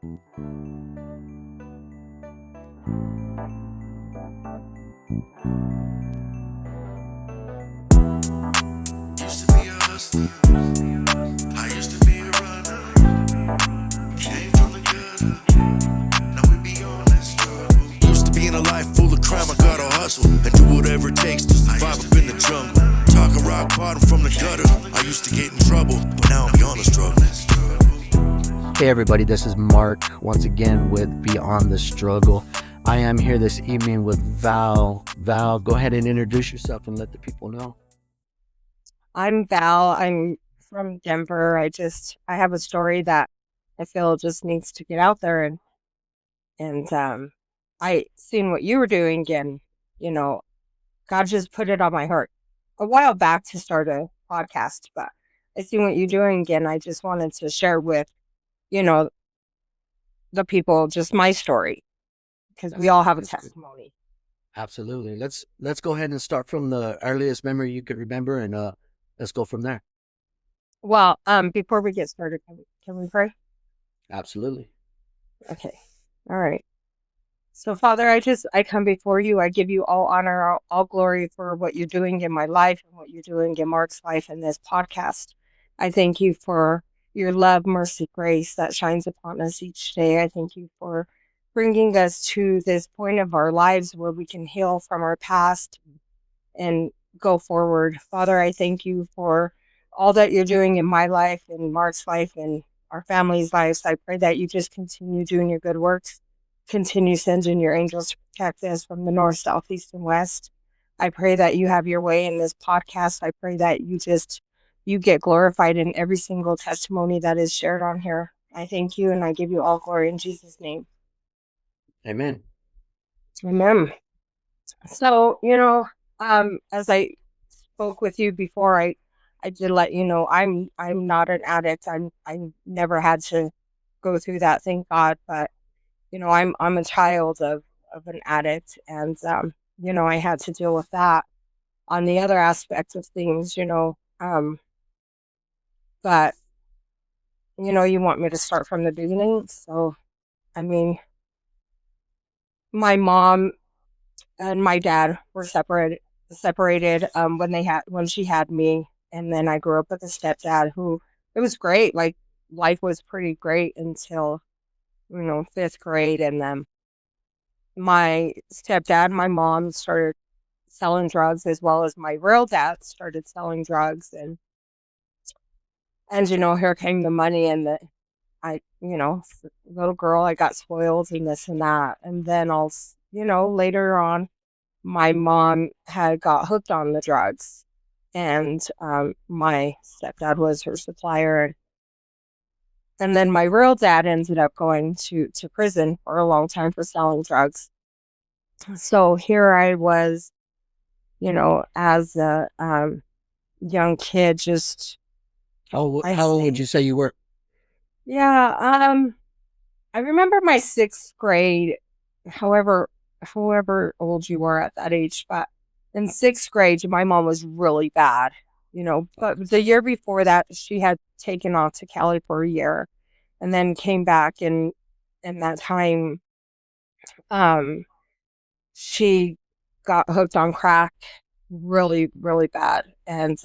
Used to be a hustler. I used to be a runner. Came from the gutter. Now we be on that struggle. Used to be in a life full of crime. I gotta hustle and do whatever it takes to survive up in the jungle. Talking rock bottom from the gutter. I used to get in trouble, but now I'm beyond the struggle. Hey everybody, this is Mark once again with Beyond the Struggle. I am here this evening with Val. Val, go ahead and introduce yourself and let the people know. I'm Val. I'm from Denver. I have a story that I feel just needs to get out there, and I seen what you were doing, and God just put it on my heart a while back to start a podcast, but I seen what you're doing, and I just wanted to share with you know the people just my story, because we all have a That's good. testimony. Absolutely. Let's go ahead and start from the earliest memory you could remember, and let's go from there. Well, before we get started, can we pray? Absolutely. Okay. All right. So, Father, I come before you. I give you all honor, all glory for what you're doing in my life and what you're doing in Mark's life in this podcast. I thank you for your love, mercy, grace that shines upon us each day. I thank you for bringing us to this point of our lives where we can heal from our past and go forward. Father, I thank you for all that you're doing in my life, in Mark's life, and our family's lives. I pray that you just continue doing your good works, continue sending your angels to protect us from the north, south, east, and west. I pray that you have your way in this podcast. I pray that you get glorified in every single testimony that is shared on here. I thank you and I give you all glory in Jesus' name. Amen. Amen. So, as I spoke with you before, I did let you know I'm not an addict. I never had to go through that, thank God. But I'm a child of an addict, and I had to deal with that on the other aspects of things, but you want me to start from the beginning. So, I mean, my mom and my dad were separated when she had me, and then I grew up with a stepdad who, it was great. Like, life was pretty great until fifth grade, and then my stepdad and my mom started selling drugs, as well as my real dad started selling drugs, and here came the money, and little girl, I got spoiled and this and that, and then later on my mom had got hooked on the drugs, and my stepdad was her supplier, and then my real dad ended up going to prison for a long time for selling drugs. So here I was, as a young kid, just How old would you say you were? yeah. I remember my sixth grade. However old you were at that age, but in sixth grade, my mom was really bad, But the year before that, she had taken off to Cali for a year, and then came back, and in that time, um, she got hooked on crack really, really bad. And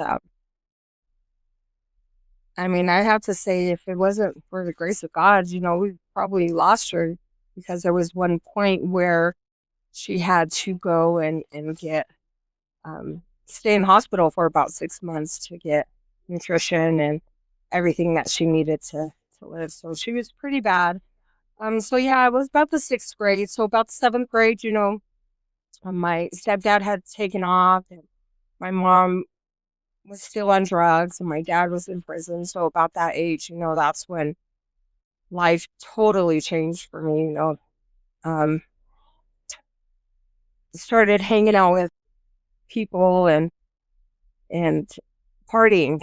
I mean, I have to say, if it wasn't for the grace of God, we probably lost her, because there was one point where she had to go and get stay in hospital for about 6 months to get nutrition and everything that she needed to live. So she was pretty bad. So yeah, it was about the sixth grade. So about the seventh grade, my stepdad had taken off, and my mom was still on drugs, and my dad was in prison. So about that age, that's when life totally changed for me. Started hanging out with people and partying.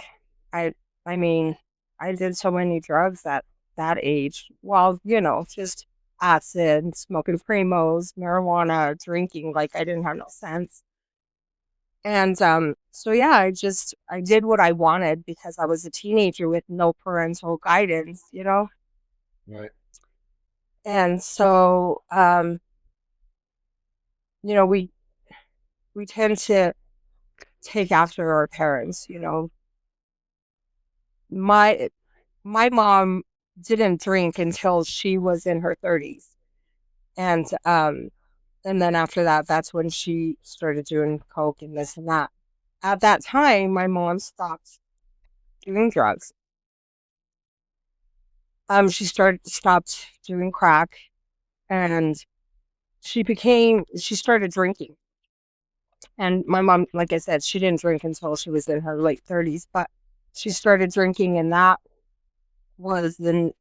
I I mean, I did so many drugs at that age. Well, just acid, smoking primos, marijuana, drinking like I didn't have no sense. And so yeah, I did what I wanted because I was a teenager with no parental guidance. Right. And so, you know, we tend to take after our parents. You know, my my mom didn't drink until she was in her 30s, and then after that, that's when she started doing coke and this and that. At that time, my mom stopped doing drugs. She stopped doing crack, and she started drinking. And my mom, like I said, she didn't drink until she was in her late 30s, but she started drinking, and that was an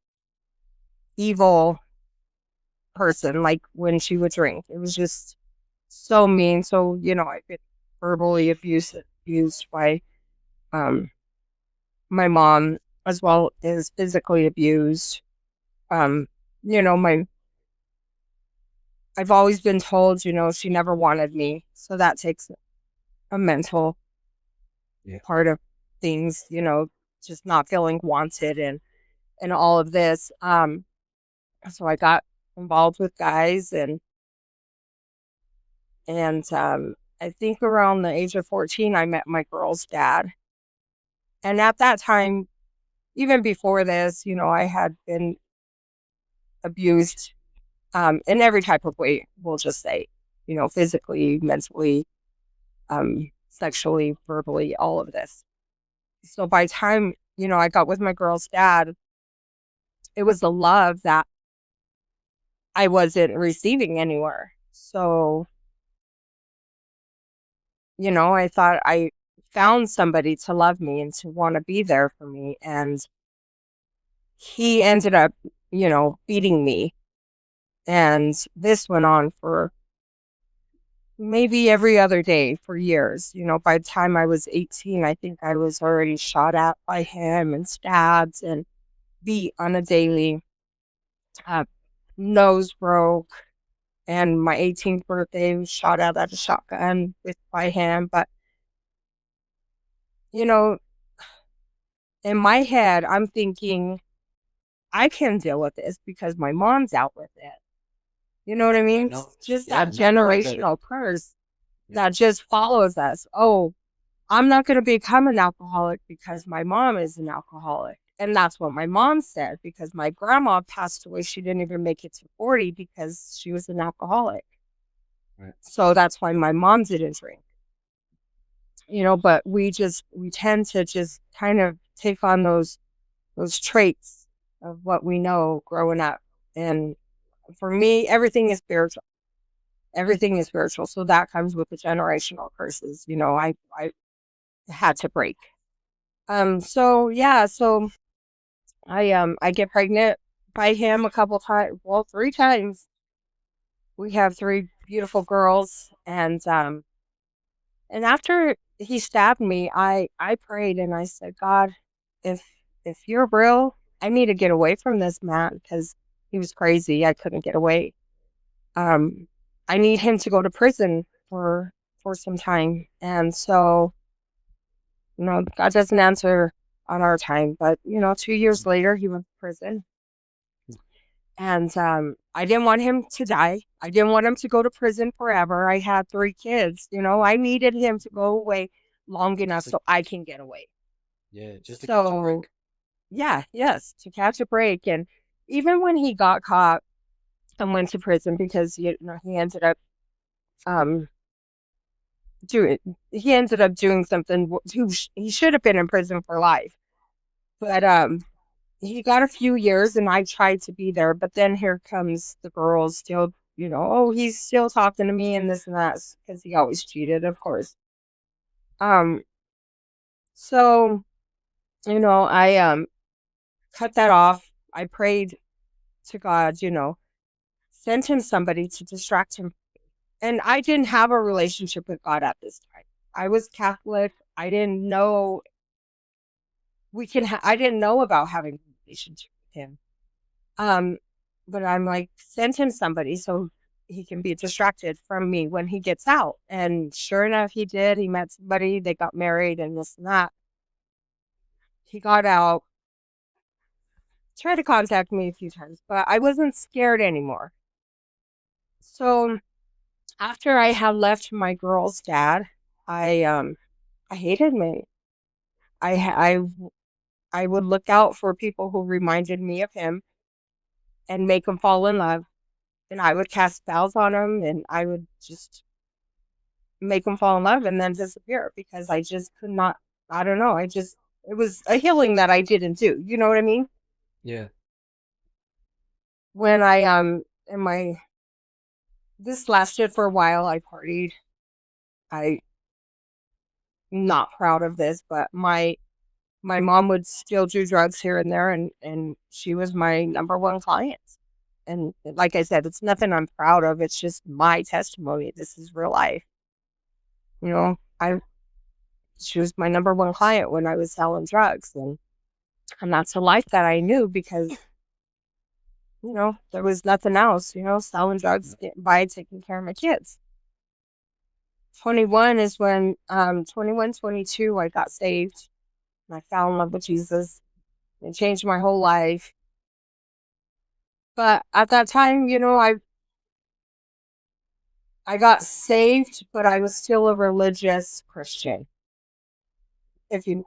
evil person. Like when she would drink, it was just so mean. So, you know, I get verbally abused by um my mom, as well as physically abused. Um, you know, my I've always been told, you know, she never wanted me. So that takes a mental Yeah. part of things, you know, just not feeling wanted and all of this. So I got involved with guys, and I think around the age of 14 I met my girl's dad. And at that time, even before this, you know, I had been abused in every type of way, we'll just say, you know, physically, mentally, sexually, verbally, all of this. So by the time, you know, I got with my girl's dad, it was the love that I wasn't receiving anywhere. So, you know, I thought I found somebody to love me and to want to be there for me. And he ended up, you know, beating me. And this went on for maybe every other day for years. You know, by the time I was 18, I think I was already shot at by him and stabbed and beat on a daily. Uh, Nose broke, and my 18th birthday was shot at a shotgun with by him. But you know, in my head, I'm thinking I can deal with this because my mom's out with it. You know what I I mean? know. It's just Yeah, that no, I know that. generational curse Yeah. that just follows us. Oh, I'm not going to become an alcoholic because my mom is an alcoholic. And that's what my mom said because my grandma passed away. She didn't even make it to 40 because she was an alcoholic. Right. So that's why my mom didn't drink. You know, but we tend to just kind of take on those traits of what we know growing up. And for me, everything is spiritual. Everything is spiritual. So that comes with the generational curses. You know, I had to break. So yeah, so I get pregnant by him a couple times, well, three times. We have three beautiful girls, and after he stabbed me, I prayed and I said, God, if if you're real, I need to get away from this man because he was crazy. I couldn't get away. Um, I need him to go to prison for some time, and so you know, God doesn't answer on our time, but you know, 2 years later, he went to prison. And I didn't want him to die. I didn't want him to go to prison forever. I had three kids. You know, I needed him to go away long enough Just to, so I can get away. yeah, just to catch a So, break. yeah, yes, to catch a break. And even when he got caught and went to prison because you know he ended up um doing something he should have been in prison for life. But he got a few years and I tried to be there, but then here comes the girls still, you know, oh, he's still talking to me and this and that because he always cheated, of course. Um, so, you know, I cut that off. I prayed to God, you know, send him somebody to distract him. And I didn't have a relationship with God at this time. I was Catholic. I didn't know I didn't know about having a relationship with him. Um, but I'm like, send him somebody so he can be distracted from me when he gets out. And sure enough, he did. He met somebody, they got married and this and that. He got out tried to contact me a few times, but I wasn't scared anymore. So after I had left my girl's dad, I hated me. I ha- I would look out for people who reminded me of him and make him fall in love, and I would cast spells on him, and I would just make him fall in love and then disappear because I just could not. I don't know. It was a healing that I didn't do. You know what I mean? Yeah. When I in my this lasted for a while. I partied. I'm not proud of this, but my mom would still do drugs here and there, and she was my number one client. And like I said, it's nothing I'm proud of. It's just my testimony. This is real life. You know, I she was my number one client when I was selling drugs, and that's a life that I knew because there was nothing else. Selling drugs, getting by, taking care of my kids. 21 is when 21, 22, I got saved and I fell in love with Jesus. It changed my whole life. But at that time, I got saved, but I was still a religious Christian, if you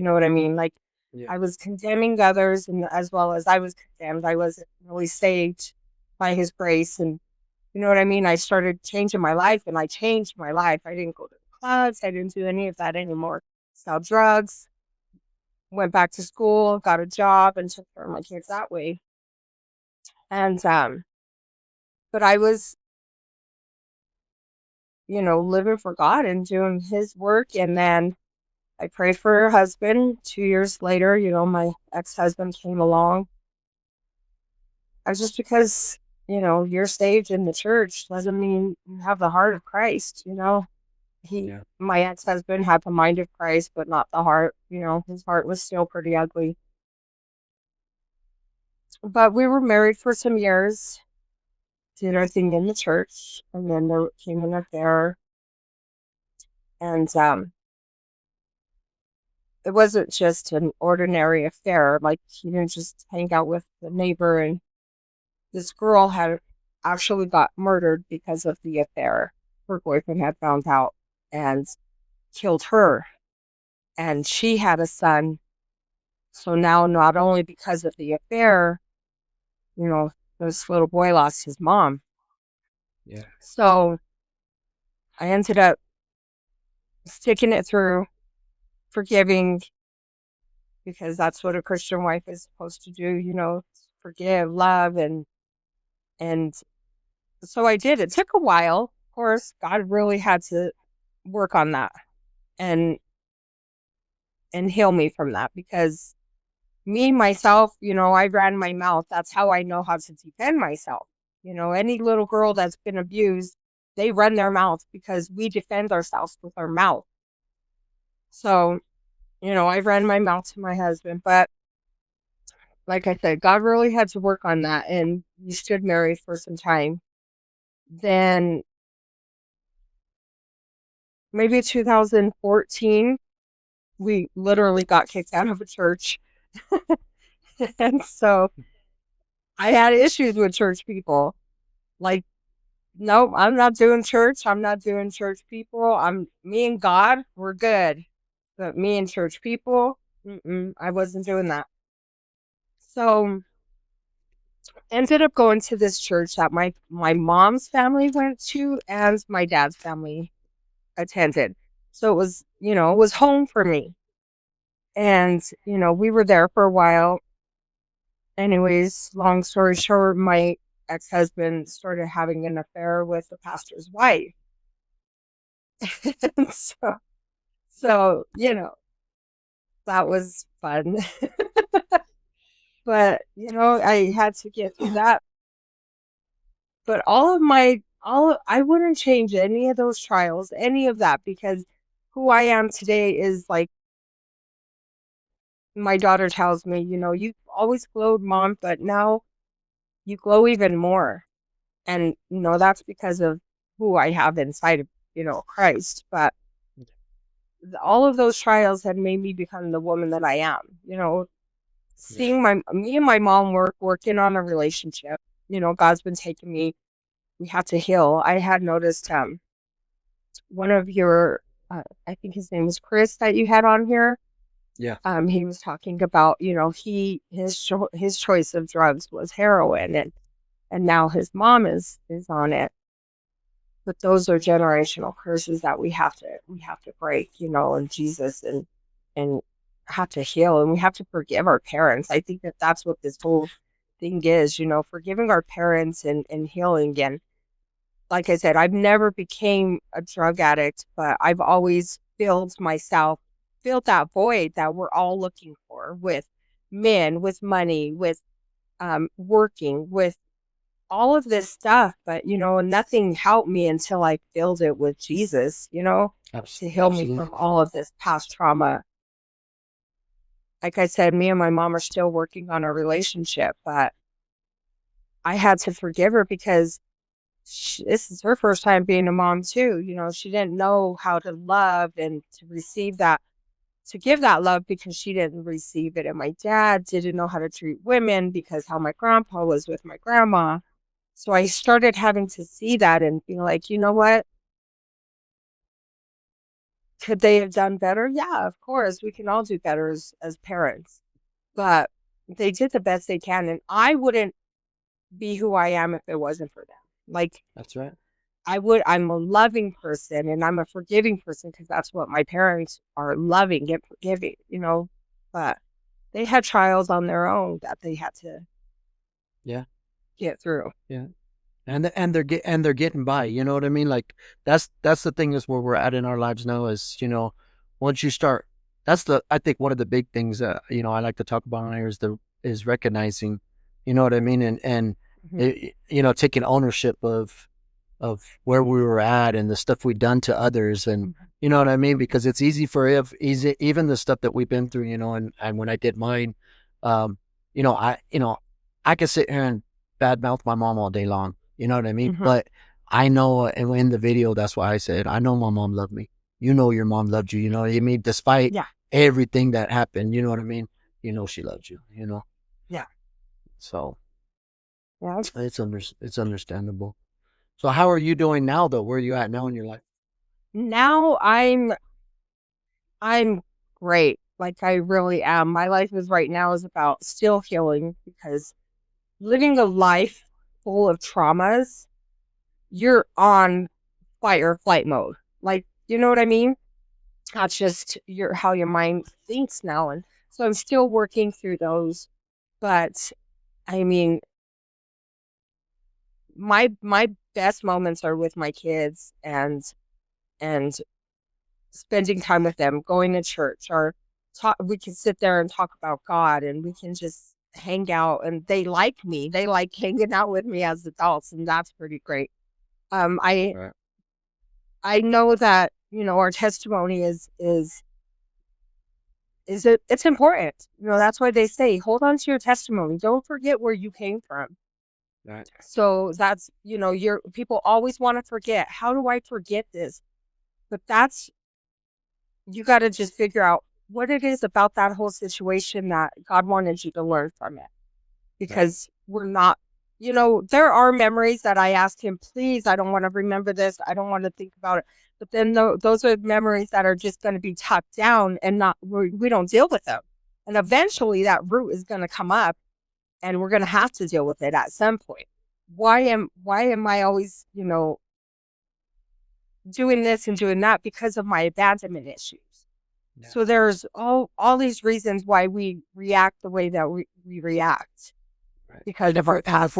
know what I mean. Like, Yeah. I was condemning others, and as well as I was condemned, I wasn't really saved by His grace, and you know what I mean. I started changing my life, and I changed my life. I didn't go to clubs. I didn't do any of that anymore. Sell drugs. Went back to school, got a job, and took care of my kids that way. And but I was living for God and doing His work. And then I prayed for her husband. 2 years later, my ex-husband came along. I was just because, you're saved in the church doesn't mean you have the heart of Christ. Yeah. My ex-husband had the mind of Christ, but not the heart. His heart was still pretty ugly. But we were married for some years, did our thing in the church, and then there came an affair. And it wasn't just an ordinary affair. Like, he didn't just hang out with the neighbor, and this girl had actually got murdered because of the affair. Her boyfriend had found out and killed her, and she had a son. So now, not only because of the affair, this little boy lost his mom. Yeah. So I ended up sticking it through, forgiving, because that's what a Christian wife is supposed to do, forgive, love, and so I did. It took a while. Of course, God really had to work on that and heal me from that, because me myself, I ran my mouth. That's how I know how to defend myself. Any little girl that's been abused, they run their mouth because we defend ourselves with our mouth. So, I ran my mouth to my husband, but like I said, God really had to work on that, and we stood married for some time. Then maybe 2014, we literally got kicked out of a church. And so I had issues with church people. Like, nope, I'm not doing church. I'm not doing church people. Me and God, we're good. But me and church people, I wasn't doing that. So ended up going to this church that my mom's family went to and my dad's family attended. So it was home for me. And, we were there for a while. Anyways, long story short, my ex-husband started having an affair with the pastor's wife. And so, that was fun. But, I had to get through that. But I wouldn't change any of those trials, any of that, because who I am today is like, my daughter tells me, you've always glowed, mom, but now you glow even more. And, that's because of who I have inside of, Christ. But all of those trials had made me become the woman that I am. seeing me and my mom working on a relationship. God's been taking me. We have to heal. I had noticed one of your, I think his name was Chris that you had on here. Yeah. He was talking about, his choice of drugs was heroin, and now his mom is on it. But those are generational curses that we have to break, in Jesus, and have to heal, and we have to forgive our parents. I think that that's what this whole thing is, forgiving our parents and healing. And like I said, I've never became a drug addict, but I've always filled that void that we're all looking for with men, with money, with working, with all of this stuff. But, nothing helped me until I filled it with Jesus, to heal me Absolutely. from all of this past trauma. Like I said, me and my mom are still working on a relationship, but I had to forgive her because this is her first time being a mom too. She didn't know how to love and to receive that, to give that love, because she didn't receive it. And my dad didn't know how to treat women because how my grandpa was with my grandma. So I started having to see that and be like, you know what? Could they have done better? Yeah, of course. We can all do better as parents. But they did the best they can. And I wouldn't be who I am if it wasn't for them. Like, That's right. I'm a loving person and I'm a forgiving person because that's what my parents are, loving and forgiving, but they had trials on their own that they had to Yeah. get through. Yeah. And they're getting by, you know what I mean? Like that's the thing, is where we're at in our lives now is, once you start, I think one of the big things that, I like to talk about on here is recognizing, you know what I mean? And Hmm. taking ownership of where we were at and the stuff we've done to others, and Hmm. you know what I mean? Because it's easy for easy, even the stuff that we've been through, and when I did mine, um, I could sit here and badmouth my mom all day long. You know what I mean? Hmm. But I know, and in the video, that's why I said, I know my mom loved me. Your mom loved you. You know what I mean? Despite Yeah. everything that happened, you know what I mean? She loved you, Yeah. So Yeah. it's understandable. So how are you doing now, though? Where are you at now in your life? Now I'm great. Like I really am. My life is right now is about still healing because living a life full of traumas, you're on fight or flight mode. Like, you know what I mean? That's just how your mind thinks now. And so I'm still working through those. But I mean, my best moments are with my kids and spending time with them, going to church, or we can sit there and talk about God, and we can just hang out, and they like me. They like hanging out with me as adults, and that's pretty great. Um I Right. I know that, our testimony it's important. That's why they say hold on to your testimony. Don't forget where you came from. Right. So that's, your people always want to forget. How do I forget this? But that's, you got to just figure out what it is about that whole situation that God wanted you to learn from it. Right. Because we're not, there are memories that I asked him, please, I don't want to remember this. I don't want to think about it. But then those are memories that are just going to be tucked down and we don't deal with them. And eventually that root is going to come up and we're going to have to deal with it at some point. Why am I always, doing this and doing that? Because of my abandonment issues. Yeah. So there's all these reasons why we react the way that we react Right. because of our past.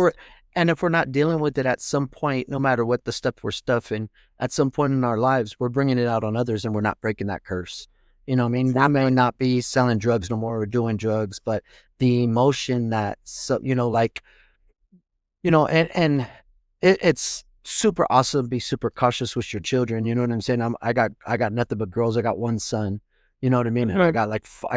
And if we're not dealing with it at some point, no matter what the stuff we're stuffing, at some point in our lives, we're bringing it out on others, and we're not breaking that curse. You know what I mean? We may Exactly. not be selling drugs no more or doing drugs, but the emotion that, so, like, and it's super awesome to be super cautious with your children. You know what I'm saying? I got nothing but girls. I got one son. You know what I mean? And I Mhm.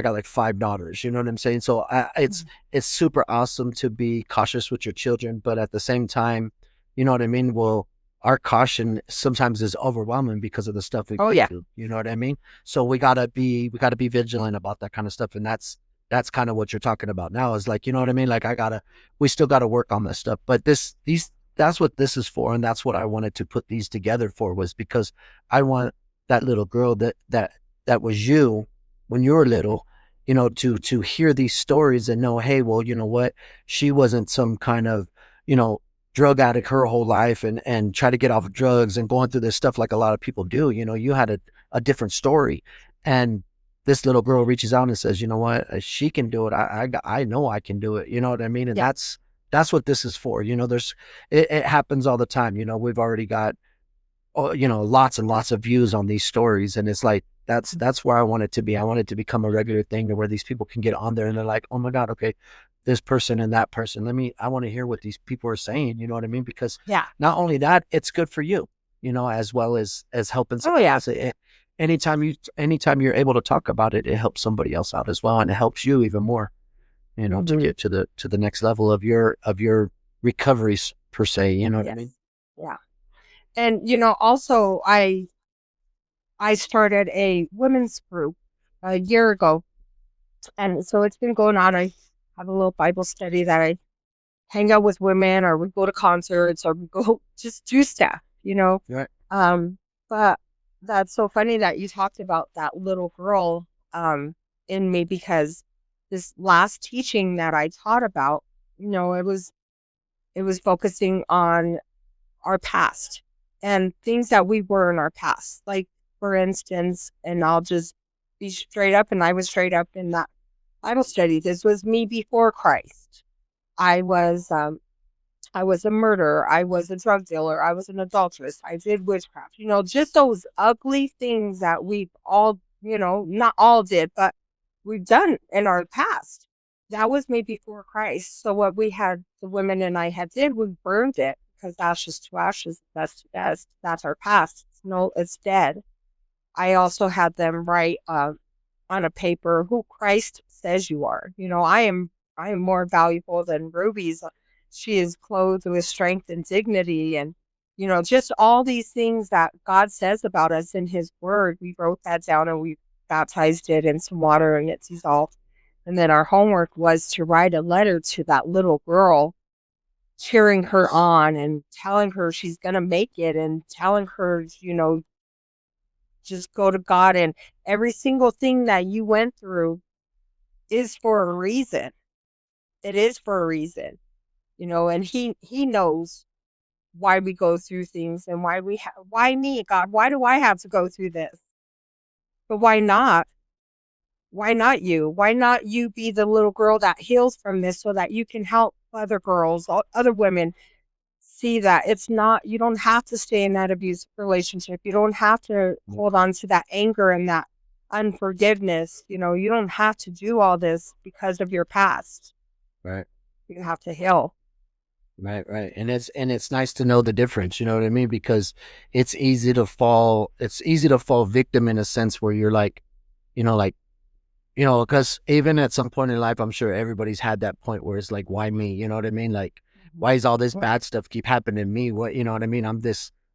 got like five daughters. You know what I'm saying? So it's super awesome to be cautious with your children, but at the same time, you know what I mean? Well, our caution sometimes is overwhelming because of the stuff we Oh put yeah. through. You know what I mean? So we gotta be vigilant about that kind of stuff, and that's kind of what you're talking about now, is like, you know what I mean? Like we still gotta work on this stuff. But that's what this is for. And that's what I wanted to put these together for, was because I want that little girl that was you when you were little, to hear these stories and know, hey, well, you know what? She wasn't some kind of, drug addict her whole life and try to get off of drugs and going through this stuff like a lot of people do. You had a different story. And this little girl reaches out and says, you know what, she can do it. I know I can do it. You know what I mean? And Yeah. that's what this is for. It happens all the time. We've already got, lots and lots of views on these stories. And it's like, that's where I want it to be. I want it to become a regular thing to where these people can get on there and they're like, oh my God, okay, this person and that person. I want to hear what these people are saying. You know what I mean? Because Yeah. not only that, it's good for you, as well as helping Oh, somebody yeah. else. Anytime you're able to talk about it, it helps somebody else out as well. And it helps you even more, to Mhm. get to the next level of your recoveries per se. You know what I Yes. mean? Yeah. And also I started a women's group a year ago. And so it's been going on. I have a little Bible study that I hang out with women, or we go to concerts, or we go just do stuff. Right. But that's so funny that you talked about that little girl in me, because this last teaching that I taught about, it was focusing on our past and things that we were in our past. Like, for instance, and I'll just be straight up, and I was straight up in that Bible study. This was me before Christ. I was a murderer. I was a drug dealer. I was an adulteress. I did witchcraft. Just those ugly things that we've all, not all did, but we've done in our past. That was me before Christ. So what the women and I had did, we burned it, because ashes to ashes, dust to dust. That's our past. No, it's dead. I also had them write on a paper who Christ says you are. I am more valuable than rubies. She is clothed with strength and dignity, and just all these things that God says about us in his word. We wrote that down, and we baptized it in some water, and it's dissolved. And then our homework was to write a letter to that little girl, cheering her Nice. on and telling her she's going to make it, and telling her, just go to God, and every single thing that you went through is for a reason. It is for a reason, and he knows why we go through things, and why me, God? Why do I have to go through this? But why not? Why not you? Why not you be the little girl that heals from this, so that you can help other girls, other women see that it's not, you don't have to stay in that abusive relationship. You don't have to Yeah. hold on to that anger and that unforgiveness. You don't have to do all this because of your past. Right. You have to heal. Right. And it's nice to know the difference, you know what I mean? Because it's easy to fall victim in a sense where you're like, like, because even at some point in life, I'm sure everybody's had that point where it's like, why me? You know what I mean? Like, Mhm. why is all this bad stuff keep happening to me? What, you know what I mean?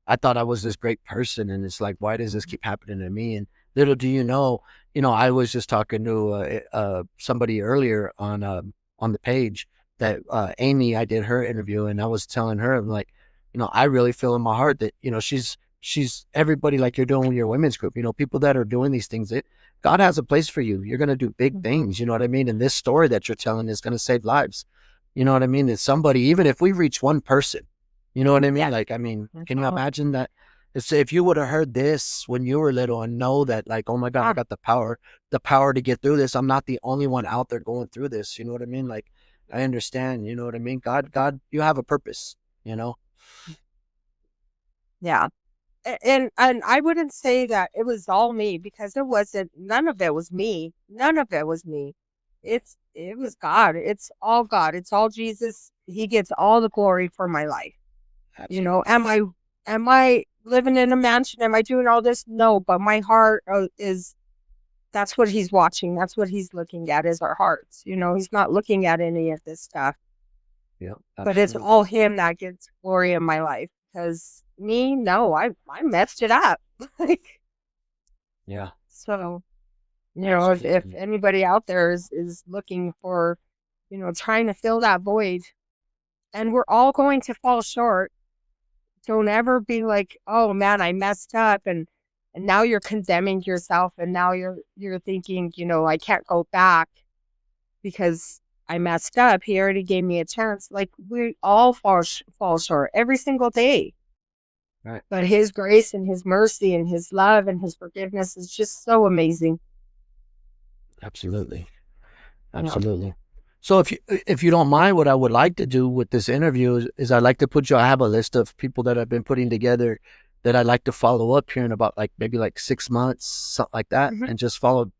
I thought I was this great person, and it's like, why does this keep happening to me? And little do you know, I was just talking to somebody earlier on the page that Amy, I did her interview, and I was telling her, I'm like, I really feel in my heart that, she's everybody, like you're doing with your women's group, people that are doing these things. God has a place for you. You're going to do big Mhm. things. You know what I mean? And this story that you're telling is going to save lives. You know what I mean? It's somebody, even if we reach one person, you know what I mean? Yeah, Like, that's can you all. imagine that? If you would have heard this when you were little and know that, like, oh my God, I Yeah, got the power to get through this. I'm not the only one out there going through this. You know what I mean? Like, I understand. You know what I mean? God, you have a purpose, you know? yeah. And I wouldn't say that it was all me, because it wasn't. None of it was me. None of it was me. It was God. It's all God. It's all Jesus. He gets all the glory for my life. Absolutely. Am I living in a mansion? Am I doing all this? No, but my heart is, that's what he's watching. That's what he's looking at, is our hearts. He's not looking at any of this stuff, Yeah, but it's absolutely. all him that gets glory in my life, because me, no, I messed it up. Like, Yeah. so. You know, if Absolutely. anybody out there is looking for, trying to fill that void, and we're all going to fall short. Don't ever be like, "Oh man, I messed up," and now you're condemning yourself, and now you're thinking, I can't go back because I messed up. He already gave me a chance. Like we all fall short every single day. Right. But his grace and his mercy and his love and his forgiveness is just so amazing. Absolutely. Yeah. Absolutely. So if you don't mind, what I would like to do with this interview is I'd like to put you. I have a list of people that I've been putting together that I'd like to follow up here in about like maybe like 6 months, something like that, Mhm. and just follow.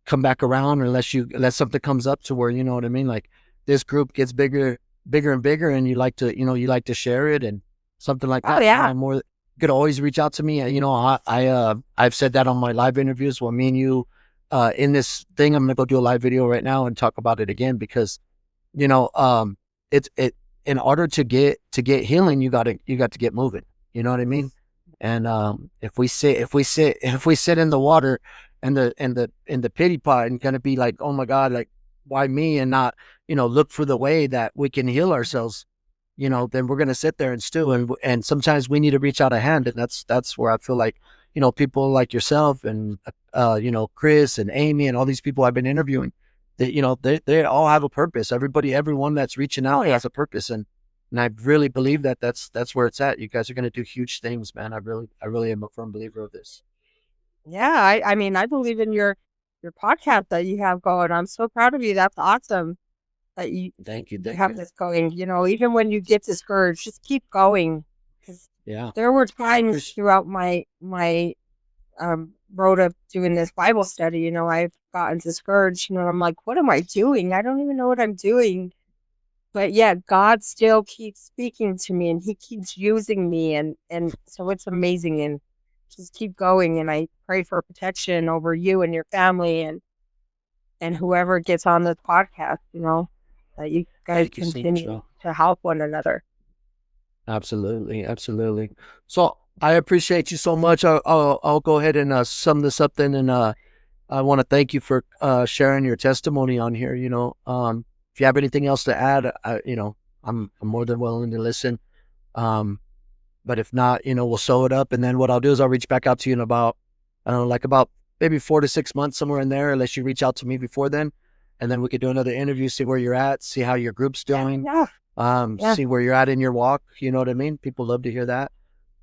Come back around unless something comes up to where you know what I mean. Like this group gets bigger and bigger, and you like to share it and something like Oh that. yeah. More, you could always reach out to me. I've said that on my live interviews. Well, me and you in this thing, I'm gonna go do a live video right now and talk about it again because you know, it's it in order to get healing, you got to get moving. You know what I mean? And if we sit in the water and the pity pot and gonna be like, oh my God, like why me and not look for the way that we can heal ourselves. Then we're gonna sit there and stew, and sometimes we need to reach out a hand, and that's where I feel like people like yourself and Chris and Amy and all these people I've been interviewing that they all have a purpose. Everyone that's reaching Oh out yeah. has a purpose, and I really believe that that's where it's at. You guys are going to do huge things, man. I really am a firm believer of this. Yeah. I mean, I believe in your podcast that you have going. I'm so proud of you. That's awesome that Thank you, you thank have you. this going. Even when you get discouraged, just keep going. Because Yeah, there were times Chris. throughout my road of doing this Bible study, I've gotten discouraged. I'm like, what am I doing? I don't even know what I'm doing. But yet God still keeps speaking to me and he keeps using me and so it's amazing and just keep going and I pray for protection over you and your family and whoever gets on this podcast, that you guys Thank you so much, continue Val. to help one another. Absolutely, absolutely. So I appreciate you so much. I'll go ahead and sum this up then, and I want to thank you for sharing your testimony on here. If you have anything else to add, I'm more than willing to listen. Um, but if not, we'll sew it up, and then what I'll do is I'll reach back out to you in about, I don't know, like about maybe 4 to 6 months, somewhere in there, unless you reach out to me before then, and then we could do another interview, see where you're at, see how your group's Yeah, doing, yeah, yeah. see where you're at in your walk. You know what I mean? People love to hear that.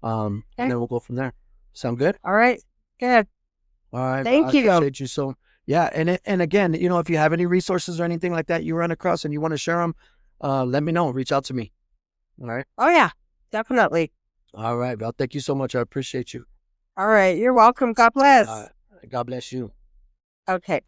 And Okay. then we'll go from there. Sound good? All right. Good. All right. I Thank you. appreciate you so. Yeah, and again, if you have any resources or anything like that you run across and you want to share them, let me know. Reach out to me. All right. Oh yeah, definitely. All right, Val. Thank you so much. I appreciate you. All right. You're welcome. God bless. God bless you. Okay.